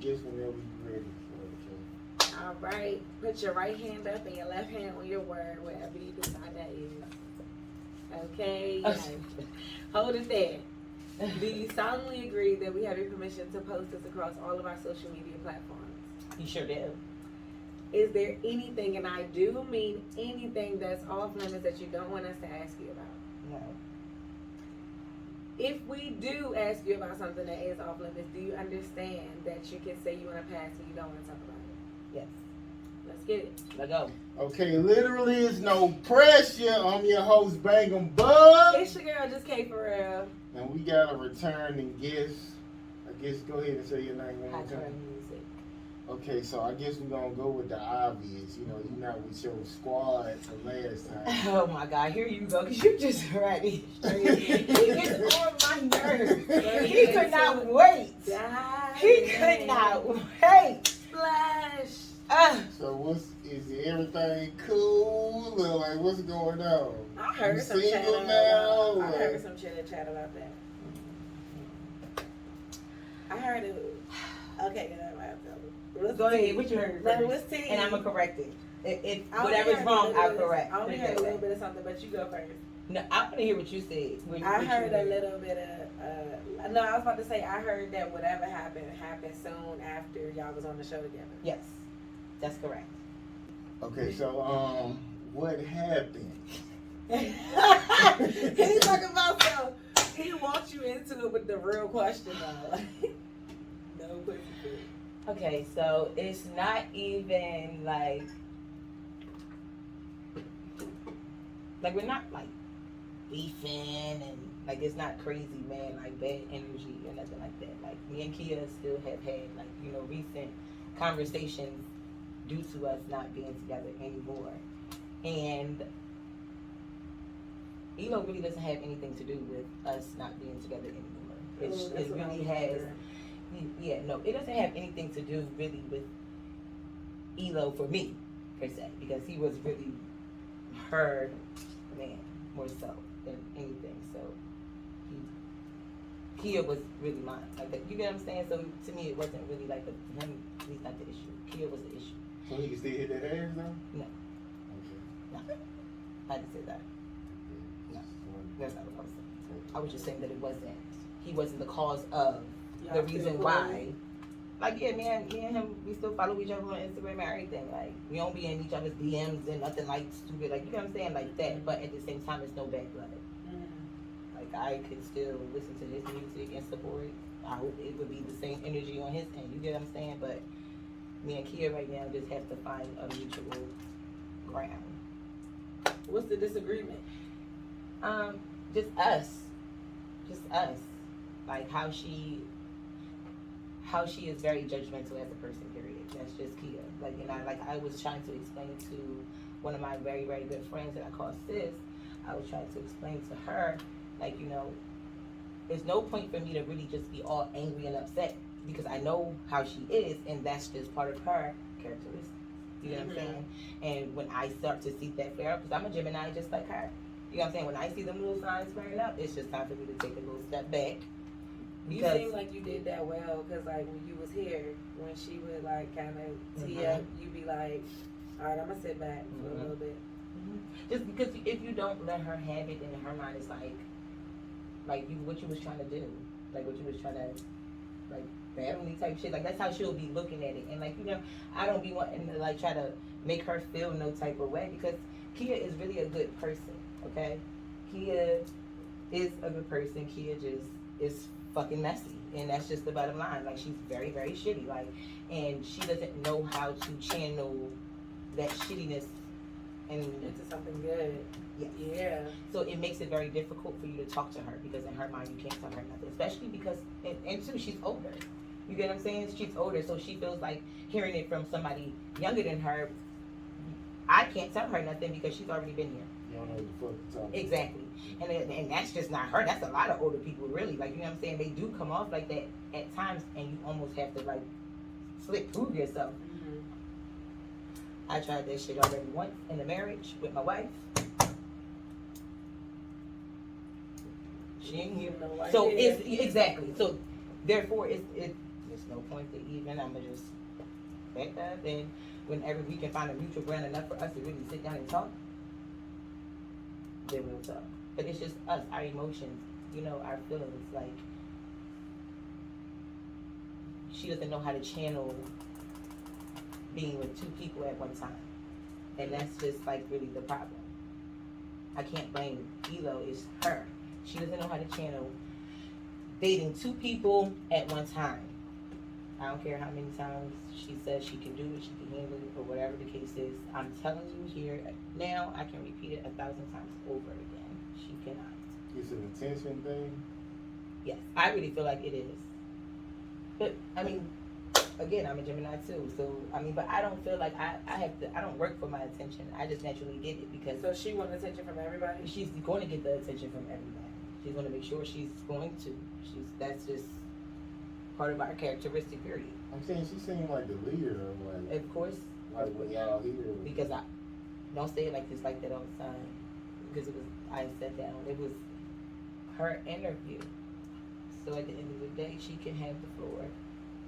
guess whenever you're ready for it, All right. Put your right hand up and your left hand on your word, wherever you decide that is. Okay. Yes. Hold it there. Do you solemnly agree that we have your permission to post this across all of our social media platforms? You sure do. Is there anything, and I do mean anything, that's off limits that you don't want us to ask you about? No. If we do ask you about something that is off limits, do you understand that you can say you want to pass and you don't want to talk about it? Yes. Let's get it. Let go. Okay, literally is no pressure. I'm your host, Bangem Bugg. It's your girl, just K for real. And we got a returning guest. I guess go ahead and say your name one more time. HikariMuziq. Okay, so I guess we're gonna go with the obvious. You know, you're not with your squad for last time. Oh my God, here you go, because you just ready. He gets on my nerves. He could not wait. He could not wait. Splash. So is everything cool or like what's going on? I heard You some chatter single now? about, I heard some chitter chat about that. I heard it. Okay, good. Go ahead, what you heard Let first? me see. And I'm going to correct it. If I only whatever's heard wrong, a I'll little bit. correct. I only heard a little bit of something, but you go first. No, I want to hear what you said. I heard a little bit of, no, I was about to say, I heard that whatever happened soon after y'all was on the show together. Yes, that's correct. Okay, so what happened? He's talking about, so he walked you into it with the real question though. No pussy. Okay, so it's not even like we're not like beefing and like it's not crazy, man, like bad energy or nothing like that. Like me and Kia still have had like, you know, recent conversations due to us not being together anymore. And Elo really doesn't have anything to do with us not being together anymore. It really has. Yeah, no, it doesn't have anything to do really with Elo for me, per se, because he was really her man, more so than anything. So, Kia was really mine. Like that, you get what I'm saying? So, to me, it wasn't really like him, he's not the issue. Kia was the issue. So he can still hit that ass though? No. Okay. No. I didn't say that. No. That's not what I was saying. I was just saying that he wasn't the cause of the reason why. Like, yeah, me and him, we still follow each other on Instagram and everything. Like, we don't be in each other's DMs and nothing like stupid. Like, you know what I'm saying? Like that. But at the same time, it's no bad blood. Like, I could still listen to his music and support. I hope it would be the same energy on his end. You get what I'm saying? But me and Kia right now just have to find a mutual ground. What's the disagreement? Just us. Just us. Like, how she is very judgmental as a person, period. That's just Kia. Like, and I was trying to explain to one of my very, very good friends that I call sis. I was trying to explain to her, like, you know, there's no point for me to really just be all angry and upset because I know how she is, and that's just part of her characteristics. You know what I'm saying? And when I start to see that flare up, because I'm a Gemini just like her. You know what I'm saying? When I see them little signs flaring up, it's just time for me to take a little step back. You seem like you did that well, because like when you was here, when she would like kind of tee up, you'd be like, all right, I'm going to sit back for a little bit. Just because if you don't let her have it, in her mind, it's like what you was trying to do. Like what you was trying to, like, family type shit. Like, that's how she'll be looking at it. And like, you know, I don't be wanting to like try to make her feel no type of way, because Kia is really a good person, okay? Kia is a good person. Kia just is fucking messy, and that's just the bottom line. Like, she's very, very shitty, like, and she doesn't know how to channel that shittiness and into something good. Yeah. So it makes it very difficult for you to talk to her, because in her mind you can't tell her nothing, especially because and two, she's older. You get what I'm saying? She's older, so she feels like hearing it from somebody younger than her. I can't tell her nothing because she's already been here. You don't know what the fuck to talk about. Exactly. And that's just not her. That's a lot of older people, really. Like, you know what I'm saying? They do come off like that at times, and you almost have to, like, slip through yourself. I tried that shit already once in a marriage with my wife. She ain't here. So it's exactly. So therefore, it's It's no point to even. I'm gonna just back up, and whenever we can find a mutual ground enough for us to really sit down and talk, then we'll talk. But it's just us, our emotions, our feelings. Like, she doesn't know how to channel being with two people at one time, and that's just like really the problem. I can't blame Elo. It's her. She doesn't know how to channel dating two people at one time. I don't care how many times she says she can do it, she can handle it, or whatever the case is. I'm telling you here now, I can repeat it 1,000 times over again. She cannot. It's an attention thing? Yes, I really feel like it is. But, I mean, again, I'm a Gemini too. So, I mean, but I don't feel like I don't work for my attention. I just naturally get it because. So she wants attention from everybody? She's going to get the attention from everybody. She's going to make sure she's going to. That's just part of our characteristic, period. I'm saying she seemed like the leader, like. Of course. Like what y'all hear. Because I don't say it like this, like that all the time. Because I sat down. It was her interview. So at the end of the day, she can have the floor.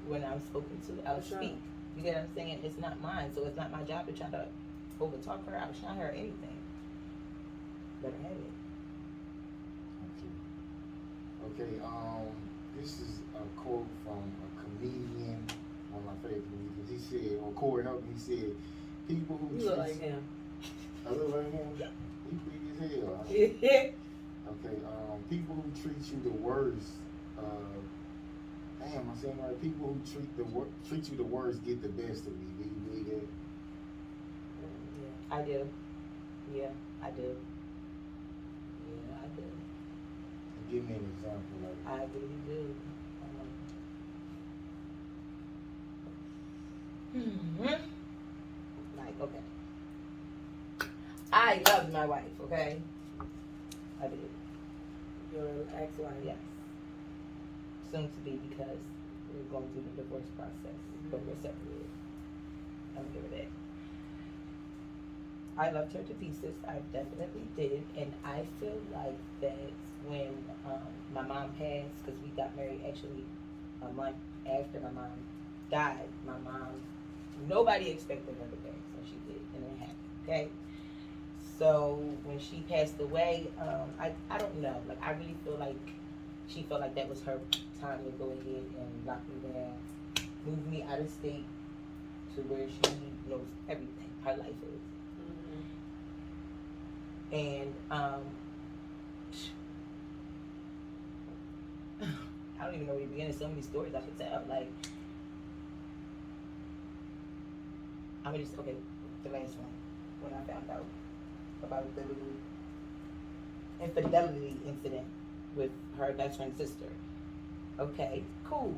When I'm spoken to, I'll speak. You get what I'm saying? It's not mine, so it's not my job to try to overtalk her, outshine her, or anything. Let her have it. Okay. This is a quote from a comedian, one of my favorite comedians. He said, on Corey Helton, he said, people who You look like him. I look like him? He big as hell. Huh? Okay, people who treat you the worst, damn, I'm saying right. People who treat you the worst get the best of you. Do you believe that? Yeah, I do. Yeah, I do. Yeah, I do. Give me an example. Like I really do. Like, okay. I love my wife. Okay, I do. Your ex-wife? Yes. Soon to be, because we're going through the divorce process, but we're separated. I'm good with that. I loved her to pieces. I definitely did, and I feel like that when my mom passed, because we got married actually a month after my mom died. My mom, nobody expected her to pass, so she did, and it happened. Okay. So when she passed away, I don't know. Like, I really feel like she felt like that was her time to go ahead and lock me down, move me out of state to where she knows everything her life is. And I don't even know where to begin. There's so many stories I could tell. Like, the last one, when I found out about the little infidelity incident with her best friend's sister. Okay, cool.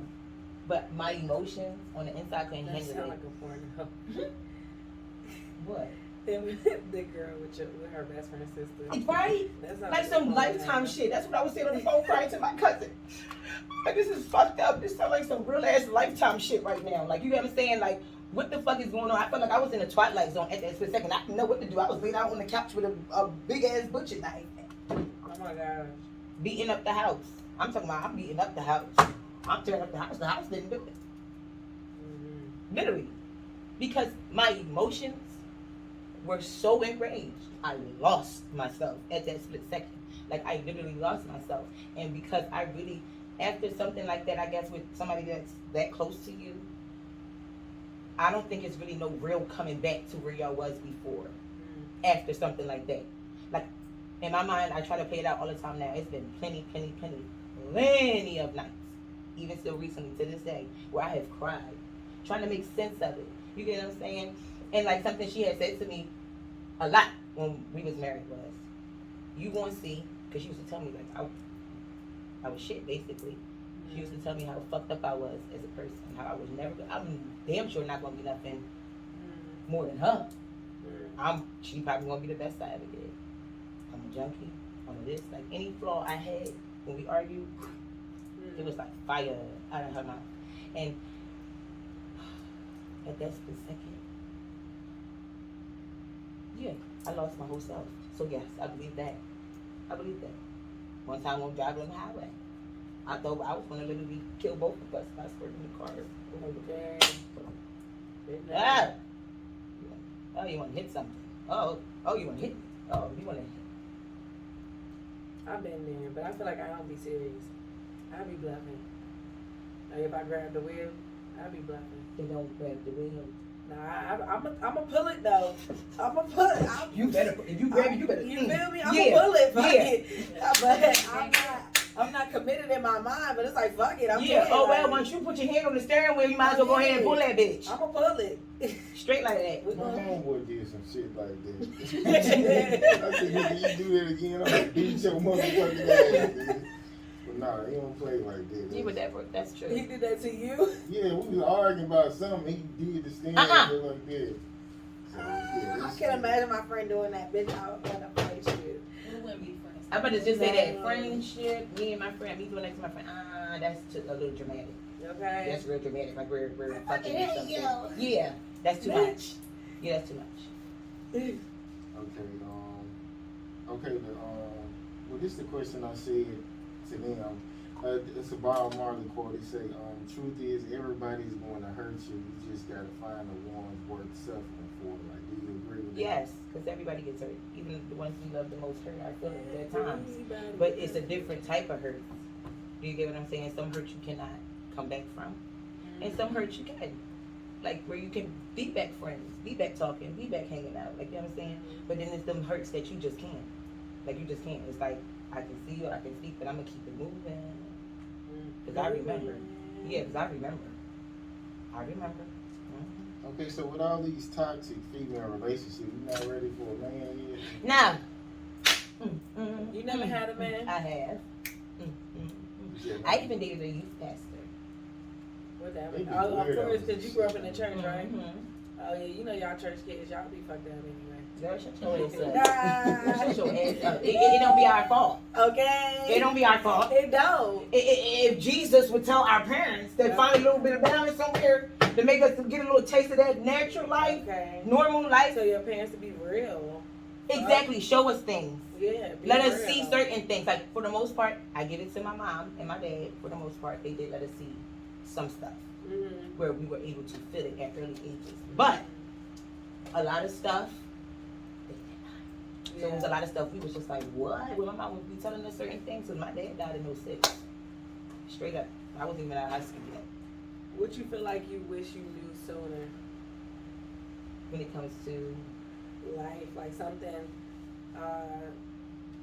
But my emotions on the inside couldn't handle it. That sound like a porno. What? The girl with her best friend's sister. Right? Like some Lifetime shit. That's what I was saying on the phone crying to my cousin. Like, this is fucked up. This sounds like some real ass Lifetime shit right now. Like, you know what I'm saying? Like, what the fuck is going on? I felt like I was in a Twilight Zone at that split second. I didn't know what to do. I was laying out on the couch with a big ass butcher knife. Oh my gosh. Beating up the house. I'm talking about, I'm beating up the house. I'm tearing up the house. The house didn't do it. Literally. Because my emotions were so enraged. I lost myself at that split second. Like, I literally lost myself. And because I really, after something like that, I guess with somebody that's that close to you, I don't think it's really no real coming back to where y'all was before. After something like that. Like, in my mind, I try to play it out all the time now. It's been plenty of nights, even still recently to this day, where I have cried, trying to make sense of it. You get what I'm saying? And like something she had said to me a lot when we was married was, you gonna see, because she used to tell me like I was shit basically. She used to tell me how fucked up I was as a person, how I was never, I'm damn sure not gonna be nothing more than her. She probably gonna be the best I ever did. I'm a junkie, I'm a this, like any flaw I had when we argued, it was like fire out of her mouth. And at that split second, yeah, I lost my whole self. So yes, I believe that. One time I'm driving on the highway. I thought I was gonna literally kill both of us by squirting the car. Okay. Ah! Oh, you want to hit something? Oh, you want to hit me? Oh, you want to? I've been there, but I feel like I don't be serious. I be bluffing. Like if I grab the wheel, I be bluffing. They don't grab the wheel. Nah, I'm a pull it though. I'm a pull it. You better. If you grab it, you better. You feel me? I'm Yeah. a pull it. Fuck Yeah. it. But I'm not committed in my mind. But it's like fuck it. I'm Yeah. in, Oh well, like, once you put your hand on the steering wheel, you might as well go ahead and pull that bitch I'm a pull it. straight like that. My homeboy did some shit like that. I said, nigga, you do that again, I'm gonna beat your motherfucking ass, nigga. But nah, he don't play like that. Yeah, but that's true. He did that to you? Yeah, we was arguing about something. He did the stand like that. So, yeah, I can't imagine my friend doing that, bitch. I would fight you. We wouldn't be friends. I'm about to just say that friendship, me and my friend, me doing that to my friend, that's a little dramatic. Okay. That's real dramatic. Like we're fucking hate something. you. Yeah, that's too much. Yeah, that's too much. Okay, well, this is the question I said to them. It's a Bob Marley quote. It say, truth is, everybody's going to hurt you. You just got to find the ones worth suffering for. Like, do you agree with that? Yes, because everybody gets hurt. Even the ones we love the most hurt our feelings at times. But it's a different type of hurt. Do you get what I'm saying? Some hurt you cannot come back from. And some hurt you can. Like where you can be back friends, be back talking, be back hanging out. Like, you know what I'm saying? But then it's them hurts that you just can't. Like, you just can't. It's like, I can see you, I can speak, but I'm going to keep it moving. Because I remember. Yeah, because I remember. Mm-hmm. Okay, so with all these toxic female relationships, you not ready for a man yet? Now. You never had a man? I have. I even dated a youth pastor. What that They mean? be Oh, of weird course, on because you grew up in the church, right? Mm-hmm. Oh, yeah, you know y'all church kids, y'all be fucked up anyway. Girl, shut your ass up. Ah. Shut your ass up. It don't be our fault. Okay. It don't be our fault. It don't. If Jesus would tell our parents that find a little bit of balance somewhere to make us get a little taste of that natural life, Okay. normal life, So your parents to be real. exactly, show us things. Yeah. Be Let us real. see certain things. Like, for the most part, I give it to my mom and my dad. For the most part, they did let us see some stuff where we were able to feel it at early ages. But a lot of stuff, they did not. So it was a lot of stuff we was just like, what? Well, my mom would be telling us certain things because my dad died in 06. Straight up. I wasn't even out of high school yet. What you feel like you wish you knew sooner? When it comes to Life, like something,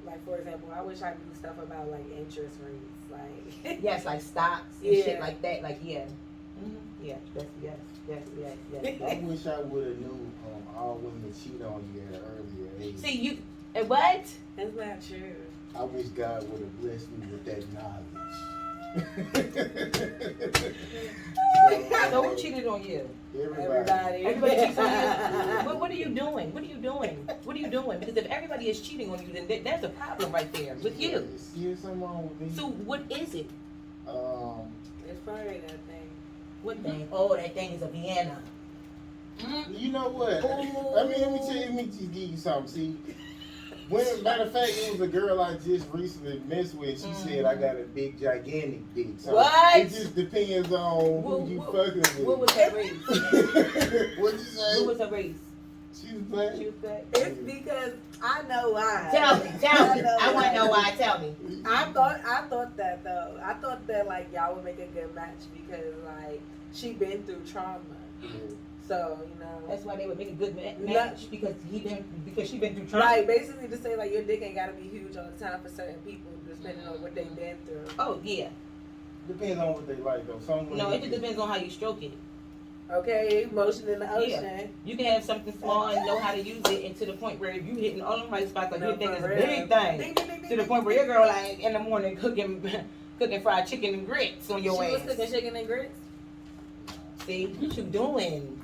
like for example, I wish I knew stuff about like interest rates, like yes, like stocks and shit like that. Like yeah, yes. I wish I would have knew all women cheat on you at an earlier age. See you, what? That's not true. I wish God would have blessed me with that knowledge. So who cheated on you? Everybody cheats on you. What are you doing? Because if everybody is cheating on you, then there's a problem right there with you. There's something wrong with me. So what is it? It's probably that thing. What thing? Oh, that thing is a Vienna. You know what? Ooh. I mean, let me just give you something. See, matter of fact, it was a girl I just recently messed with. She said I got a big, gigantic dick. So What? It just depends on who you fucking with. What was her race? What'd you say? What was her race? She was black. She was black. It's because I know why. Tell me. I want to know why. Tell me. I thought that though. I thought that like y'all would make a good match because like she been through trauma. Yeah. So, you know. That's why they would make a good match because she been through trauma. Like basically to say like your dick ain't gotta be huge all the time for certain people, depending on what they've been through. Oh yeah. Depends on what they like though. No, it just depends on how you stroke it. Okay, motion in the ocean. Yeah. You can have something small and know how to use it, and to the point where if you hitting all the right spots, like your thing is a big thing. Ding, ding, ding, To the point where your girl like in the morning cooking fried chicken and grits on your She was ass. cooking chicken and grits. See what you doing?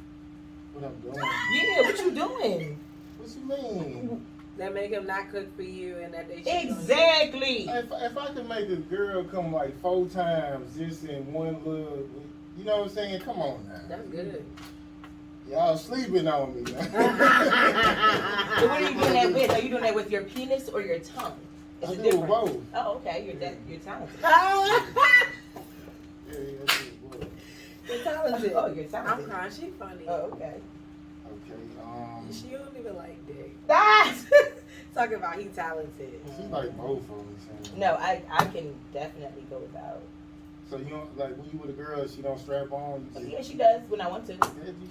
What I'm doing? Yeah, what you doing? What you mean? That make him not cook for you and that they cheat on you. Exactly. If I could make a girl come like 4 times just in one little, you know what I'm saying? Come on now. That's good. Y'all sleeping on me now. So what are you doing that with? Are you doing that with your penis or your tongue? It's I a do difference. both. Oh, okay. You're talented. Yeah, I do both. You're talented. Oh, you're talented. I'm crying. She funny. Oh, okay. Okay, She don't even like dick. Ah! Talking about he talented. she like both of them. So. No, I can definitely go without. So you don't like when you with a girl, she don't strap on. You, Yeah, she does when I want to. you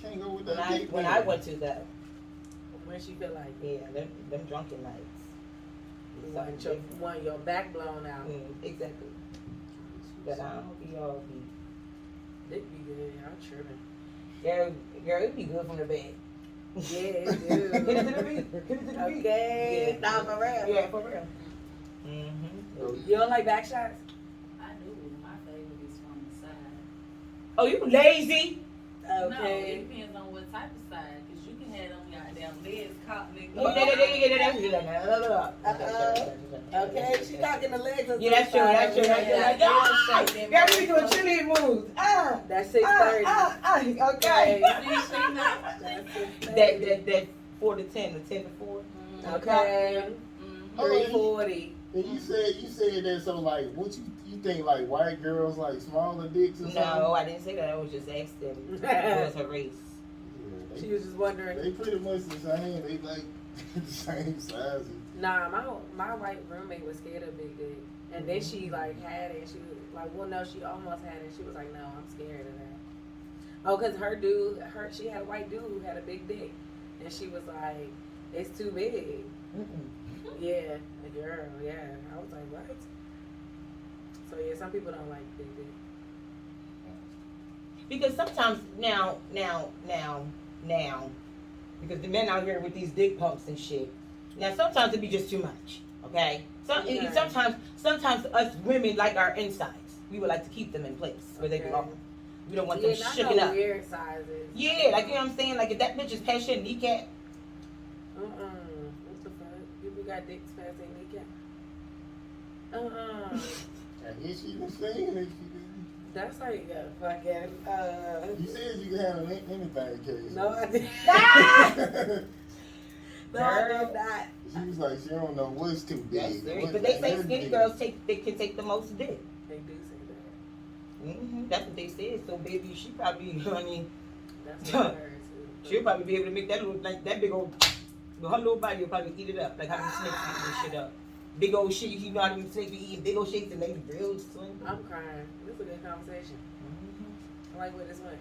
can't go with that. When I want to, though. When she feel like Yeah, them drunken nights. you want your back blown out. Exactly. But I don't be all be. Dick be good. I'm tripping. Girl, it'd be good from the bed. Yeah, it Hit it to the beat. Hit it to the beat. Okay. Yeah. Nah, for real. Yeah, for real. Mm-hmm. You don't like back shots? I do. My favorite is from the side. Oh, you lazy? No, Okay. it depends on what type of side. Because you can have them goddamn legs caught in Oh, Okay, she talking the legs. yeah, that's true. That's true. That's true. Girl, you be doing chili moves. That's 6:30. Okay. That's That 4 to 10, the 10 to 4. Okay. Okay. 340. And you said that, so like what you think like white girls like smaller dicks or something? No, I didn't say that. I was just asking what was her race. Yeah, She was just wondering. they pretty much the same. They like the same sizes. Nah, my white roommate was scared of big dick, and then she like had it. She was like, well, no, she almost had it. She was like, no, I'm scared of that. Oh, cause she had a white dude who had a big dick, and she was like, it's too big. Yeah, a girl. Yeah, I was like, what? So yeah, some people don't like big dick. Because sometimes now, because the men out here with these dick pumps and shit. Now sometimes it be just too much. Okay. Okay. Sometimes us women like our insides. We would like to keep them in place where they belong. We don't want them not shooken no up. weird sizes. Yeah, like you know what I'm saying. Like if that bitch is past your kneecap. What the fuck? People got dicks past their kneecap. I guess she was saying it. That's how you got fucking. You said you could have anything, Casey. No, I didn't. No, I did not. She was like, she don't know what's too Yes, big. but they say skinny girls can take the most dick. They do say that. That's what they said. So baby, she probably, honey, That's what I heard too. she'll probably be able to make that little like that big old. Her little body will probably eat it up like how them snakes eat this shit up. Big old shit, you know how them snakes be eating big old shakes and they be real slim. I'm crying. This is a good conversation. I like where this went.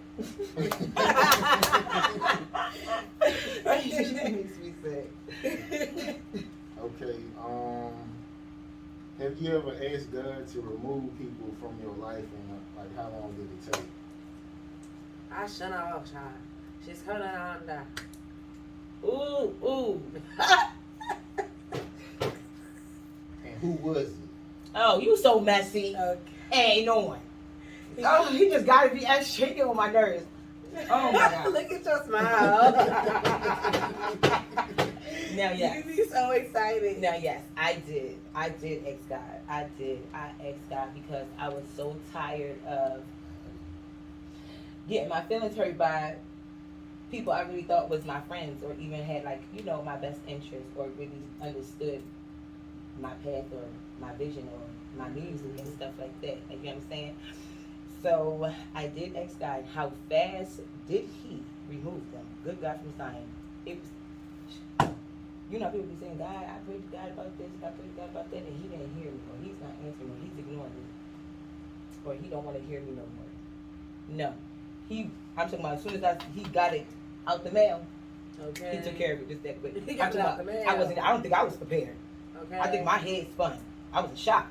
That makes me sick. Okay, have you ever asked God to remove people from your life and like how long did it take? I shut off, child. She's coming on down. Ooh. And who was it? Oh, you so messy. Okay. Ain't no one. Oh, he just gotta be extra. He get on my nerves. Oh my God. Look at your smile. Now, yes. You be so excited. Now, yes, I did ask God. I asked God because I was so tired of getting my feelings hurt by people I really thought was my friends or even had like, you know, my best interest or really understood my path or my vision or my music and stuff like that. Like, you know what I'm saying? So I did ask God, how fast did he remove them? Good God from Zion. It was, you know, people be saying, God, I prayed to God about this, I prayed to God about that, and he didn't hear me, or he's not answering me, he's ignoring me, or he don't want to hear me no more. No. I'm talking about as soon as he got it out the mail, Okay. he took care of it just that quick. He got it out the mail. I don't think I was prepared. Okay. I think my head spun. I was in shock.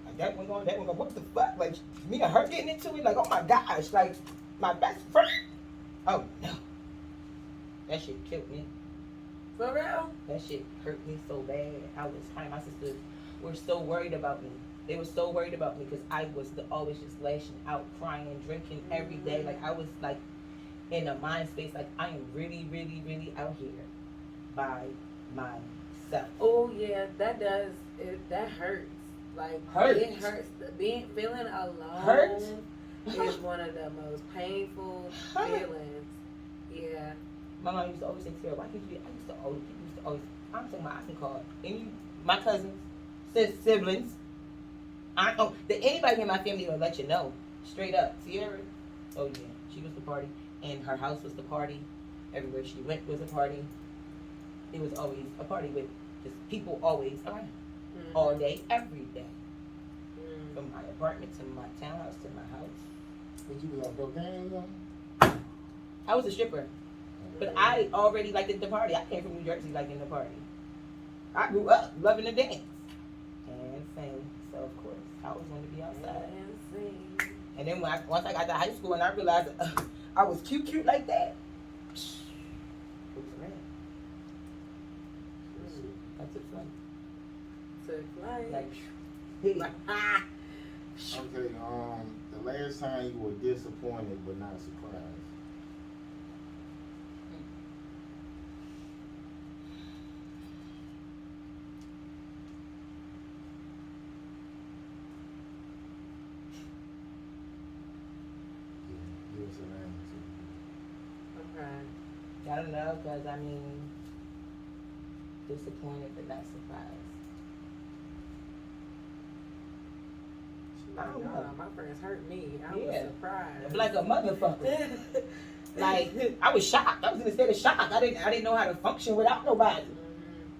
Like that one going, what the fuck? Like me and her getting into it, like, oh my gosh, like my best friend. Oh no. That shit killed me. For real? That shit hurt me so bad. I was crying. My sisters were so worried about me. They were so worried about me because I was always just lashing out, crying, drinking every day. Like I was like in a mind space, like I am really, really, really out here by myself. Oh yeah, that does. That hurts. Like Hurts. It hurts. Feeling alone Hurt? is one of the most painful feelings. Yeah. My mom used to always say, Tara, why can't you? I used to always, I'm talking about, I can call my cousins, siblings. I don't. Anybody in my family will let you know straight up. Sierra, oh yeah, she was the party, and her house was the party. Everywhere she went was a party. It was always a party with just people always around, all day, every day. From my apartment to my townhouse to my house. What you was on cocaine though? I was a stripper, but I already liked the party. I came from New Jersey liking the party. I grew up loving to dance and sing, so of course I always wanted to be outside. And then once I got to high school and I realized I was cute like that. It was a wrap. I took flight. Like, Okay, the last time you were disappointed but not surprised. Yeah, give us an answer. Okay. I don't know, because I mean, disappointed but not surprised. I don't know. My friends hurt me. I Yeah. was surprised. Like a motherfucker. Like, I was shocked. I was in a state of shock. I didn't know how to function without nobody.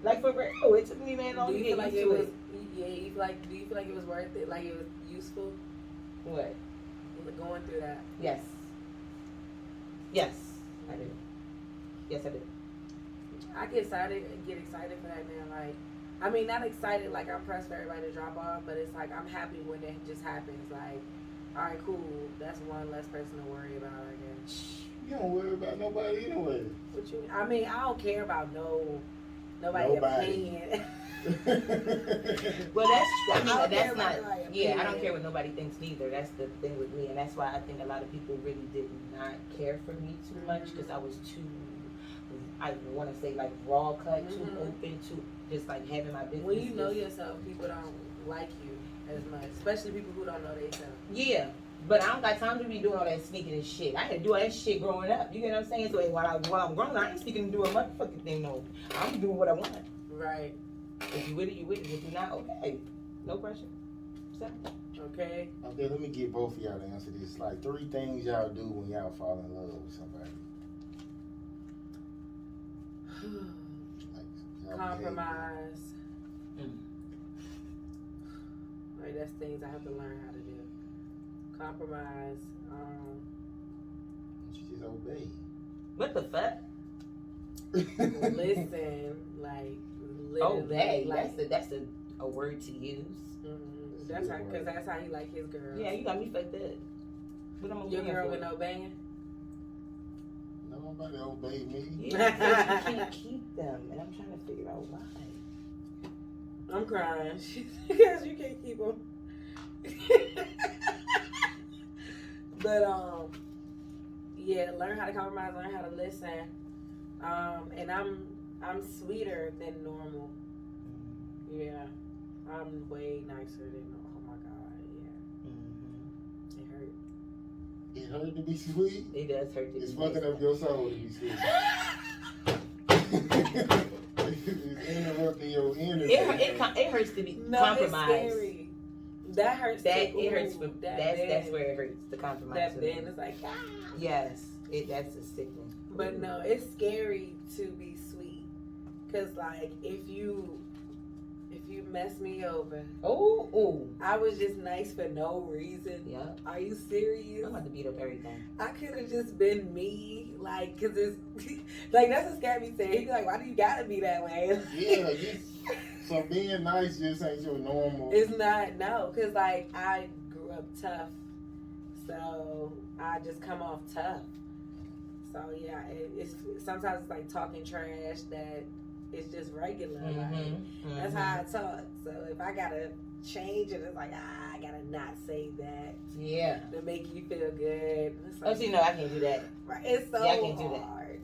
Like, for real. It took me, man, long Do to you get feel like used it to was? it. Yeah. Do you feel like it was worth it? Like it was useful? What? Going through that. Yes. Yes, I did. Yes, I did. I get excited for that now. Like, I mean, not excited like I'm pressed for everybody to drop off, but it's like I'm happy when it just happens. Like, all right, cool. That's one less person to worry about, I guess. You don't worry about nobody anyway. What you? I mean, I don't care about nobody. Opinion. Well, that's not. Yeah, I don't care what nobody thinks neither. That's the thing with me, and that's why I think a lot of people really did not care for me too much because I was too. I want to say like raw cut, too open, too just like having my business. When you know yourself, people don't like you as much, especially people who don't know themselves. Yeah. But I don't got time to be doing all that sneaking and shit. I had to do all that shit growing up. You get what I'm saying? So while I'm grown, I ain't sneaking to do a motherfucking thing no. I'm doing what I want. Right. If you with it, you with it. If you're not, okay. No pressure. So. Okay. Okay, let me get both of y'all to answer this. Like 3 things y'all do when y'all fall in love with somebody. Like y'all Compromise. Right, that's things I have to learn how to do. Compromise. You just obey. What the fuck? Listen, like literally, Obey. like That's a word to use. That's how, cause that's how he like his girls. Yeah, you got me fucked up. What am I Your girl with no banging? Nobody obey me. Yeah, because you can't keep them, and I'm trying to figure out why. I'm crying. Because you can't keep them. But yeah, learn how to compromise, learn how to listen. And I'm sweeter than normal. Yeah, I'm way nicer than normal. Oh my god, yeah. It hurt. It hurt to be sweet. It does hurt to It's be fucking nice. up your soul to be sweet. It's interrupting your energy. It hurts to be No, compromised. it's scary. That hurts. That too. it hurts. Ooh, That's where it hurts. The compromise. That for me. then it's like Yes, that's a sickening. But no, it's scary to be sweet, cause like if you mess me over, Oh, I was just nice for no reason. yeah. Are you serious? I'm about to beat up everything. I could have just been me, like, cause it's like that's what Scabby said. He's like, why do you gotta be that way? Yeah, so being nice just ain't your normal. It's not, no, cause like I grew up tough, so I just come off tough. So yeah, it's sometimes it's like talking trash that it's just regular. Like, that's how I talk. So if I gotta change it, it's like I gotta not say that. Yeah. To make you feel good. It's Oh, like, so you know I can't do that. right, it's so Yeah, I can't do that. hard.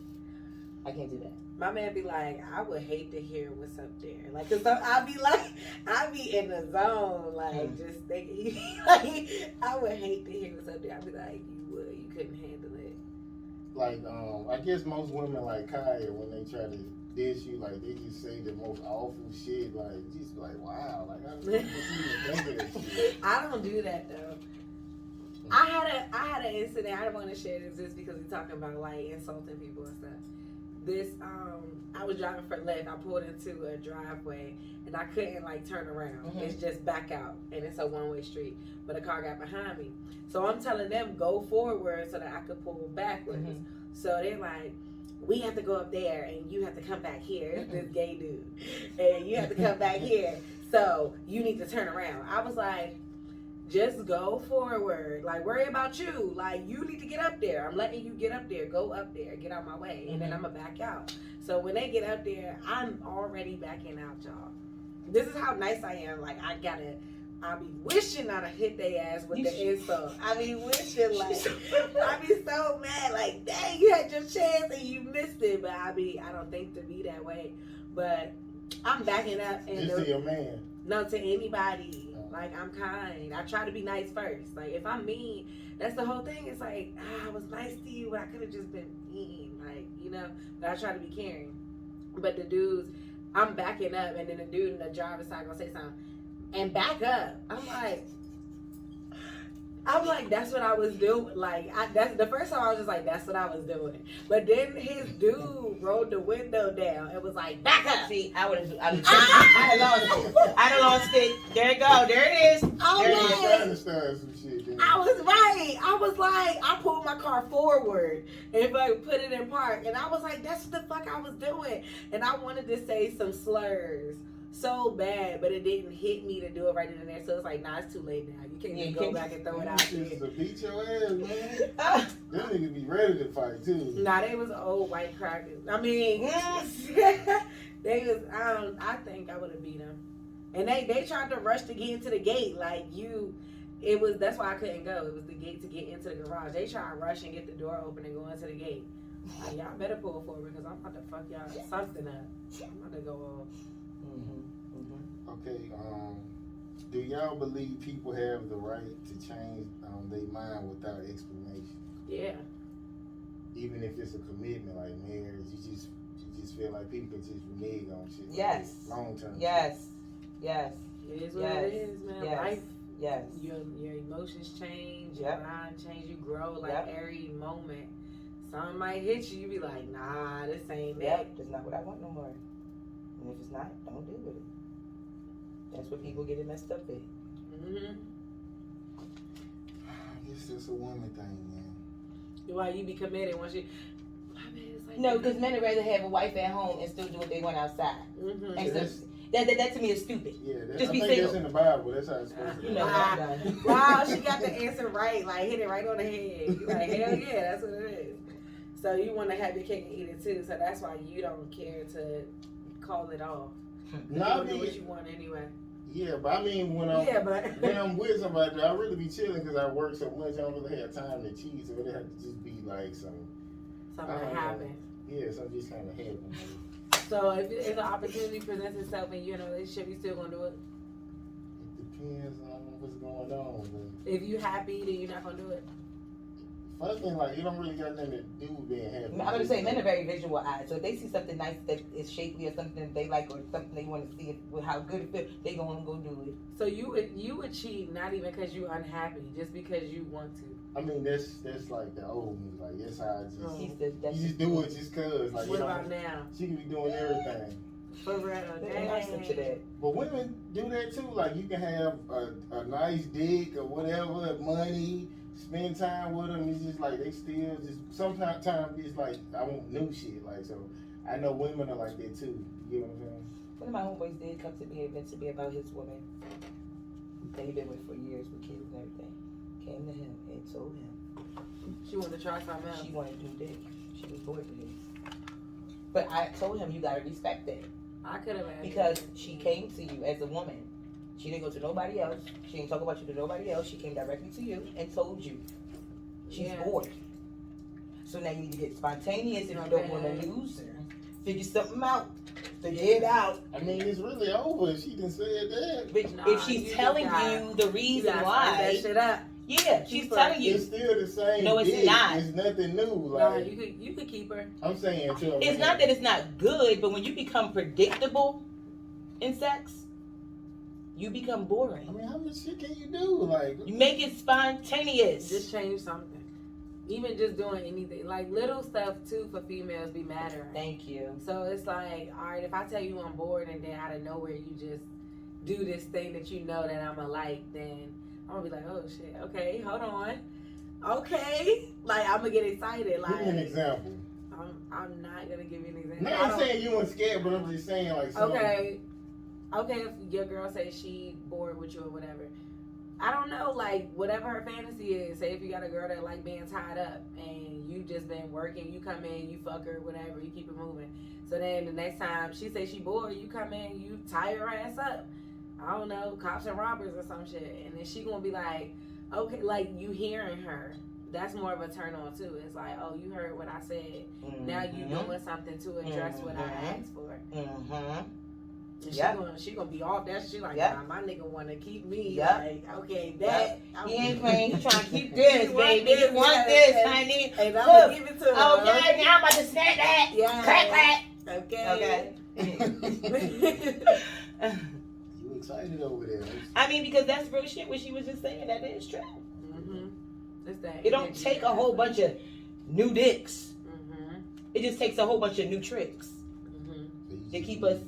I can't do that. My man be like, I would hate to hear what's up there. Like, cause I be like, I be in the zone, like just thinking. Like, I would hate to hear what's up there. I'd be like, you couldn't handle it. Like, I guess most women like Kaya when they try to diss you, like they just say the most awful shit, like just like wow, like how the fuck was you even think of that shit? I don't do that though. I had an incident. I don't want to share this just because we're talking about like insulting people and stuff. This I was driving for Lyft. I pulled into a driveway and I couldn't like turn around. It's just back out and it's a one-way street. But a car got behind me. So I'm telling them go forward so that I could pull backwards. So they're like, we have to go up there and you have to come back here. It's this gay dude. And you have to come back here. So you need to turn around. I was like, just go forward. Like, worry about you. Like, you need to get up there. I'm letting you get up there. Go up there. Get out my way. And then I'm going to back out. So when they get up there, I'm already backing out, y'all. This is how nice I am. Like, I be wishing I'd have hit their ass with the insult. I be wishing, like, I be so mad. Like, dang, you had your chance and you missed it. But I don't think to be that way. But I'm backing up. And just to your man. No, to anybody. Like, I'm kind. I try to be nice first. Like, if I'm mean, that's the whole thing. It's like, I was nice to you, but I could have just been mean. Like, you know, but I try to be caring. But the dudes, I'm backing up, and then the dude in the driver's side gonna say something, and back up. I'm like, that's what I was doing. Like, that's the first time I was just like, that's what I was doing. But then his dude rolled the window down. It was like, back up. See, I had lost it. There it go. There it is. I was right. I was like, I pulled my car forward and I put it in park. And I was like, that's what the fuck I was doing. And I wanted to say some slurs so bad, but it didn't hit me to do it right in there. So it's like, nah, it's too late now. You can't just go back and throw it out there. To beat your ass, man. Them niggas be ready to fight too. Nah, they was old white crackers. I mean, they was. I think I would have beat them. And they tried to rush to get into the gate. Like it was. That's why I couldn't go. It was the gate to get into the garage. They tried to rush and get the door open and go into the gate. Like, y'all better pull forward because I'm about to fuck y'all something up. I'm about to go off. Okay, do y'all believe people have the right to change their mind without explanation? Yeah. Even if it's a commitment like marriage, you just feel like people can just renege on shit. Yes. Like long term. Yes. Yes. It is what it is, man. Yes. Life. Yes. Your emotions change. Your mind change. You grow like every moment. Something might hit you. You be like, nah, this ain't that. That's not what I want no more. And if it's not, don't deal with it. That's what people get it messed up with. I guess it's a woman thing, man. Why you be committed once you? Like no, because men would rather have a wife at home and still do what they want outside. And so that to me is stupid. Yeah, just be I think single. that's in the Bible. That's how it's supposed to be. Wow, she got the answer right. Like, hit it right on the head. You like, hell yeah, that's what it is. So you want to have your cake and eat it too. So that's why you don't care to call it off. You do what you want anyway. Yeah, but I mean, when I'm with somebody, I really be chilling because I work so much. I don't really have time to cheat, so it have to just be like something that happens. Yeah, something just kind of happens. So if an opportunity presents itself and you're in a relationship, you still gonna do it? It depends on what's going on. But if you happy, then you're not gonna do it. Fucking like, it don't really got nothing to do with being happy. I'm gonna say men are very visual eyes. So if they see something nice that is shapely or something that they like or something they want to see with how good it feels, they gonna go do it. So you would cheat not even because you're unhappy, just because you want to. I mean, that's like the old me. Like, that's how I just you just do it just cause. Like, what about now? She can be doing everything. For real, dang. But women do that too. Like, you can have a nice dick or whatever, money. Spend time with them. It's just like they still just sometimes it's like I want new shit. Like, so I know women are like that too. You know what I'm saying? One of my homeboys did come to me eventually about his woman that he'd been with for years with kids and everything. Came to him and told him she wanted to try something else. She wanted to do dick. She was bored with it. But I told him you gotta respect it. I could have because she came to you as a woman. She didn't go to nobody else. She didn't talk about you to nobody else. She came directly to you and told you she's bored. So now you need to get spontaneous if you don't want to lose her. Figure something out. Figure it out. I mean, it's really over. She done said that. But if she's telling you the reason why, that shit up. Yeah, she's Keep her. telling you. It's still the same. No, it's dick. not. It's nothing new. No, Like you could keep her. I'm saying, to a It's man. not that it's not good, but when you become predictable in sex, you become boring. I mean, how much shit can you do? Like You make it spontaneous. Just change something. Even just doing anything. Like little stuff too for females be mattering. Thank you. So it's like, all right, if I tell you I'm bored and then out of nowhere you just do this thing that you know that I'm a like, then I'm gonna be like, oh shit, okay, hold on. Okay. Like I'm gonna get excited. Like give me an example. I'm not gonna give you an example. No, I'm saying you weren't scared, but I'm just saying like something. Okay, if your girl says she bored with you or whatever, I don't know, like whatever her fantasy is. Say if you got a girl that like being tied up and you just been working, you come in, you fuck her, whatever, you keep it moving. So then the next time she say she bored, you come in, you tie her ass up. I don't know, cops and robbers or some shit, and then she gonna be like, okay, like you hearing her. That's more of a turn on too. It's like, oh, you heard what I said. Mm-hmm. Now you doing something to address what I asked for. Mm-hmm. And she gonna be off that. She like, nah, my nigga wanna keep me. Yep. Like, okay, that. He ain't playing. He trying to keep this, baby. this, He want yes, this, and- honey. And I'm gonna give it to her. Okay, now I'm about to snap that. Yeah. Clap, Okay. Okay. You excited over there? I mean, because that's real shit. What she was just saying, that is true. Mhm. It's that. It don't take a whole bunch of new dicks. Mhm. It just takes a whole bunch of new tricks Mhm. So you to just keep need- us.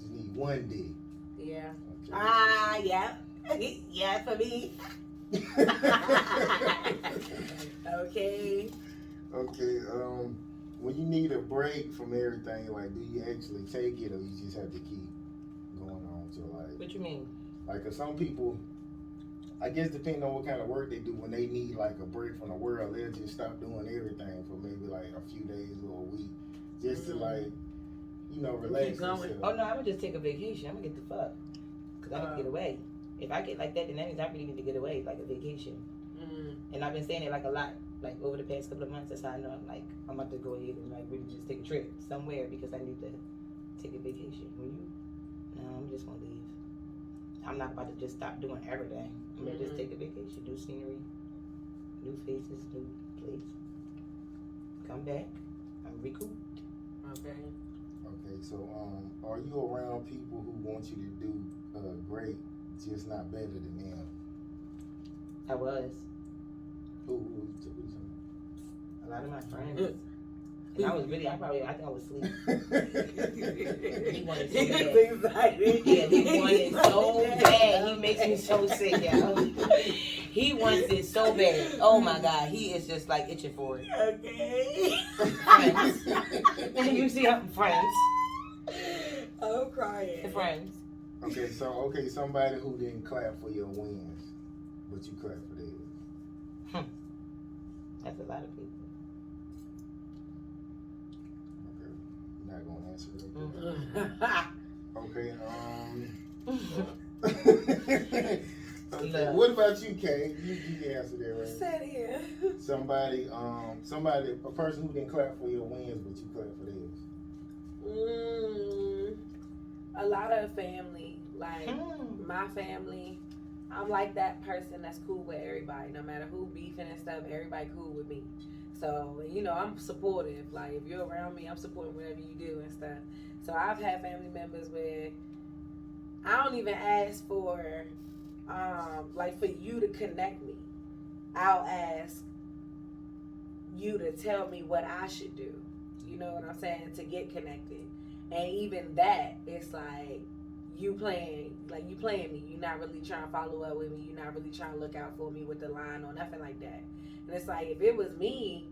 Just need one dick. Yeah. Okay. Yeah. Yeah, for me. Okay. Okay. When you need a break from everything, like, do you actually take it, or you just have to keep going on to like? What you mean? Like, 'cause some people, I guess, depending on what kind of work they do, when they need like a break from the world, they'll just stop doing everything for maybe like a few days or a week, just to like, relax Keep going. themselves. Oh no, I would just take a vacation. I'm gonna get the fuck, cause I need to get away. If I get like that, then that means I really need to get away, like a vacation. Mm. And I've been saying it like a lot, like over the past couple of months. That's how I know I'm about to go ahead and like really just take a trip somewhere because I need to take a vacation. No, I'm just gonna leave. I'm not about to just stop doing everything. I'm gonna just take a vacation, new scenery, new faces, new place. Come back, I'm recouped. Okay. Okay, so are you around people who want you to do great, just not better than them? I was. Who A lot of my friends. And I was really, I think I was asleep. He wanted so bad. excited. Yeah, he wanted so bad. He makes me so sick, y'all. He wants it so bad. Oh my God, he is just like itching for it. Okay. Friends. You see how friends. I'm crying. The friends. Okay, so somebody who didn't clap for your wins, but you clap for theirs. That's a lot of people. Okay, you're not gonna answer that. Okay, okay, what about you, Kay? You can answer that, right? Sit here. Somebody, a person who didn't clap for your wins, but you clap for theirs. A lot of family, like my family. I'm like that person that's cool with everybody, no matter who beefing and stuff. Everybody cool with me. So I'm supportive. Like if you're around me, I'm supporting whatever you do and stuff. So I've had family members where I don't even ask for, like for you to connect me. I'll ask you to tell me what I should do. You know what I'm saying? To get connected. And even that, it's like you playing me. You're not really trying to follow up with me. You're not really trying to look out for me with the line or nothing like that. And it's like, if it was me,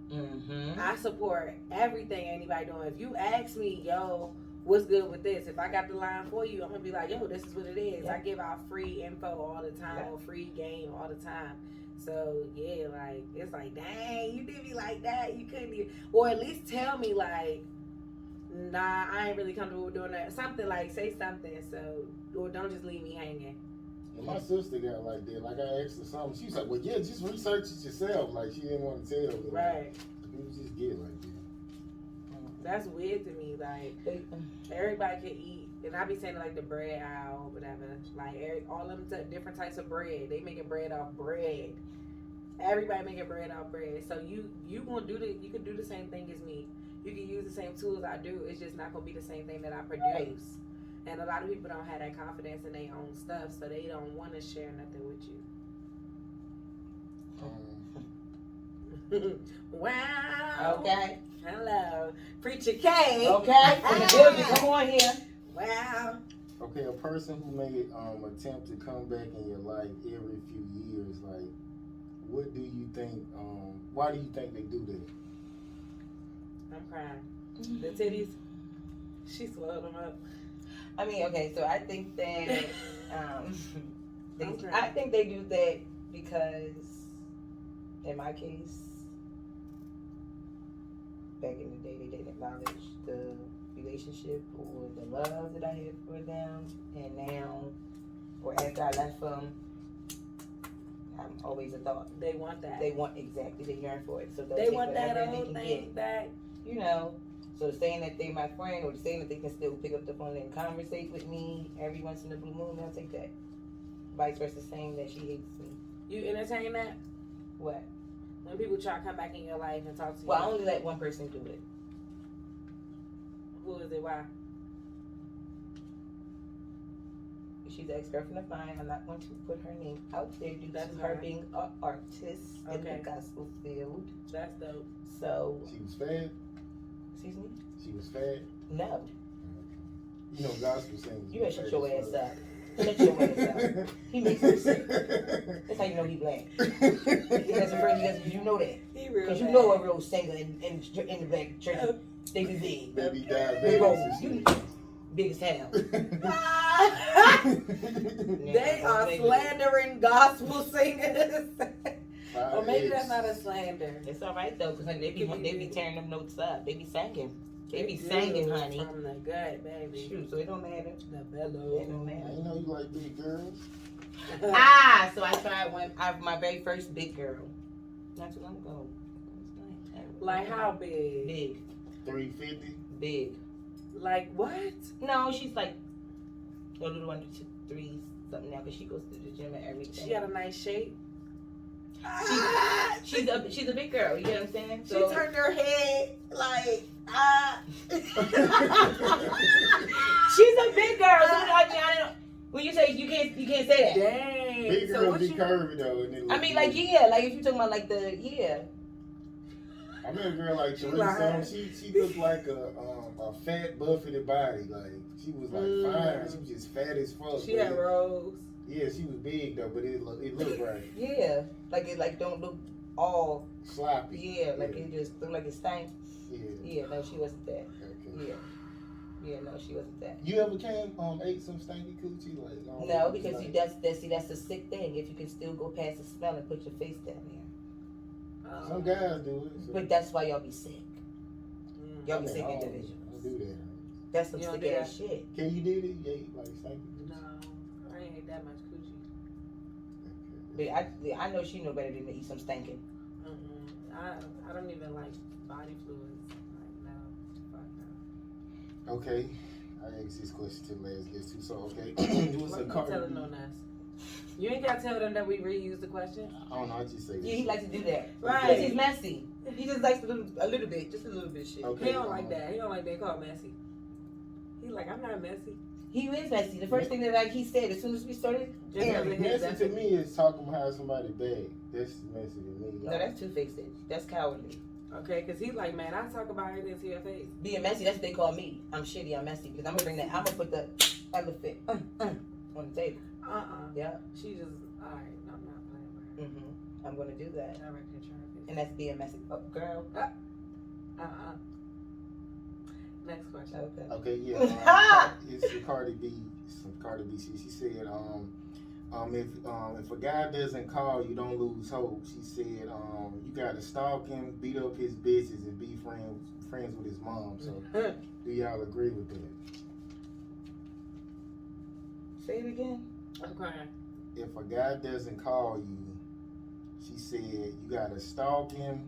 I support everything anybody doing. If you ask me, yo, what's good with this? If I got the line for you, I'm going to be like, yo, this is what it is. Yeah. I give out free info all the time, or free game all the time. So, yeah, like, it's like, dang, you did me like that. You couldn't even, or at least tell me, like, nah, I ain't really comfortable with doing that. Something like, say something, so, or don't just leave me hanging. And my sister got like that. Like I asked her something, she's like, well, yeah, just research it yourself. Like she didn't want to tell me. Right. People just get like that. That's weird to me. Like, everybody can eat and I be saying it like the bread aisle, whatever. Like all them different types of bread. They making bread off bread. Everybody making bread off bread. So you gonna do you can do the same thing as me. You can use the same tools I do. It's just not gonna be the same thing that I produce. And a lot of people don't have that confidence in their own stuff, so they don't want to share nothing with you. Wow. Okay. Hello, Preacher K. Okay. In the building. Come on here. Wow. Okay, a person who made attempt to come back in your life every few years, like, what do you think? Why do you think they do that? I'm crying. The titties. She swelled them up. I mean, okay, so I think that Okay. I think they do that because, in my case, back in the day, they didn't acknowledge the relationship or the love that I had for them, and now, or after I left them, I'm always a thought. They want that. They want exactly, they yearn for it. So they'll They take want that whatever they old can thing get. back. You know, so saying that they my friend or saying that they can still pick up the phone and conversate with me every once in a blue moon, I'll take that. Vice versa, saying that she hates me. You entertain that? What? When people try to come back in your life and talk to you. Well, I only let one person do it. Who is it? Why? She's an ex-girlfriend of mine. I'm not going to put her name out there due That's to her fine. being an artist in Okay. the gospel field. That's dope. So, She was fat. excuse me? She was fat. No. You know, gospel singers. You better shut your ass up. Shut your ass up. He makes me sick. That's how you know he black. He has a friend, you know that. He real Because you bad. know a real singer in the black church. They be big. Maybe Big diabetes old. and You shit. big as hell. They are slandering gospel singers. Or maybe that's not a slander. It's all right though, because they be tearing them notes up. They be singing. They be do singing, honey. From the gut, baby. Shoot, so it don't matter. The It bellow. don't I matter. didn't know you like big girls. So I tried my very first big girl. Not too long ago. Like how big? Big. 350. Big. Like what? No, she's like a little under 3 something now, because she goes to the gym and everything. She got a nice shape. She's a big girl, you know what I'm saying? She turned her head like She's a big girl. So I don't. When you say you can't say that. dang. Big So girls what be you? curvy though. And I mean, like like if you're talking about like the I met a girl like She Teresa. lying. She looked like a fat, buffeted body. Like she was like fine. She was just fat as fuck. She had rolls. Yeah, she was big though, but it looked right. yeah, like it don't look all Sloppy. like it just look like it stank. Yeah. Yeah, no, she wasn't that. Okay. Yeah, no, she wasn't that. You ever ate some stanky coochie like? No, because that's the sick thing. If you can still go past the smell and put your face down there. Some guys do it. So. But that's why y'all be sick. Y'all be I sick don't individuals. do that. That's some You don't sick do ass shit. Can you do it? You ate like stanky coochie? No, I ain't ate that much coochie. But I know she know better than to eat some stinking. I don't even like body fluids. Like no, fuck no. Okay. I asked this question to the last guest too. So okay, it was a What you Cardi telling B. on us? You ain't gotta tell them that we reuse the question. I don't know. I just say this. Yeah, he likes to do that. Right. Because he's messy. He just likes a little bit, just a little bit shit. Okay. He don't like that. He don't like being called messy. He like, I'm not messy. He is messy. The first thing that he said as soon as we started, Just damn, because Messy that's to me is talking behind somebody bag. That's messy to me. no, that's two-faced. That's cowardly. Okay, because he like, man, I talk about everything to your face. Being messy, that's what they call me. I'm shitty, I'm messy. Because I'm going to put the elephant on the table. Yeah. She just, alright, I'm not playing with her. I'm going to do that. I reckon trying And that's being messy. Oh, girl. Next question. Okay. Okay, yeah. It's some Cardi B. She said, if a guy doesn't call, you don't lose hope. She said, you gotta stalk him, beat up his bitches, and be friends with his mom. So, do y'all agree with that? Say it again. I'm crying. If a guy doesn't call you, she said, you gotta stalk him,